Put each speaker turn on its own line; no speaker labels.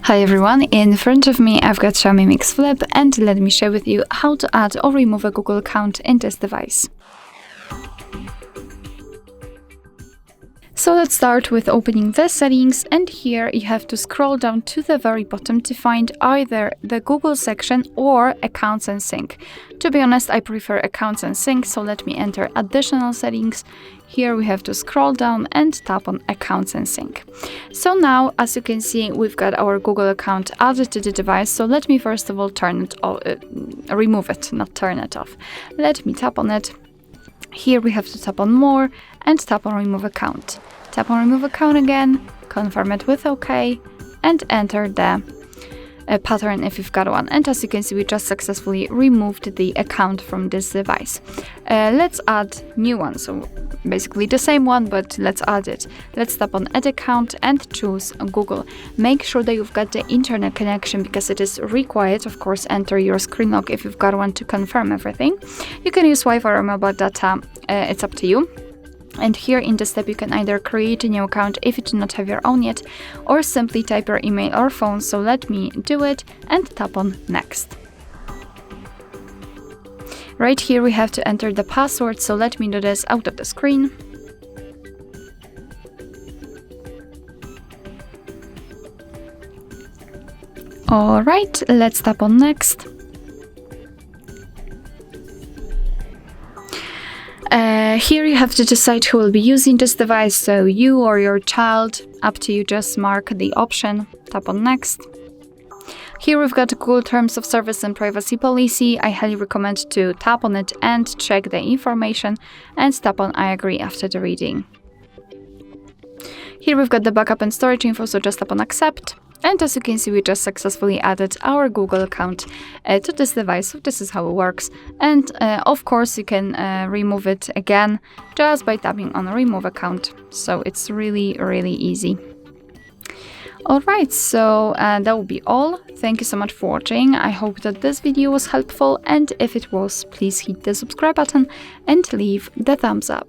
Hi everyone, in front of me I've got Xiaomi Mix Flip, and let me share with you how to add or remove a Google account in this device. So let's start with opening the settings, and here you have to scroll down to the very bottom to find either the Google section or Accounts and Sync. To be honest, I prefer Accounts and Sync, so let me enter additional settings. Here we have to scroll down and tap on Accounts and Sync. So now, as you can see, we've got our Google account added to the device, so let me first of all remove it, not turn it off. Let me tap on it. Here we have to tap on More and tap on Remove Account. Tap on Remove Account again, confirm it with OK, and enter the pattern if you've got one. And as you can see, we just successfully removed the account from this device. Let's add new one, so basically the same one, but let's add it. Let's tap on Add Account and choose Google. Make sure that you've got the internet connection because it is required. Of course, enter your screen lock if you've got one to confirm everything. You can use Wi-Fi or mobile data, it's up to you. And here in this step you can either create a new account if you do not have your own yet, or simply type your email or phone, so let me do it and tap on Next. Right here we have to enter the password, so let me do this out of the screen. Alright, let's tap on Next. Here you have to decide who will be using this device, so you or your child, up to you, just mark the option, tap on Next. Here we've got Google Terms of Service and Privacy Policy. I highly recommend to tap on it and check the information, and tap on I agree after the reading. Here we've got the backup and storage info, so just tap on Accept. And as you can see, we just successfully added our Google account to this device, so this is how it works. And of course, you can remove it again just by tapping on Remove Account. So it's really, really easy. Alright, so that will be all. Thank you so much for watching. I hope that this video was helpful, and if it was, please hit the subscribe button and leave the thumbs up.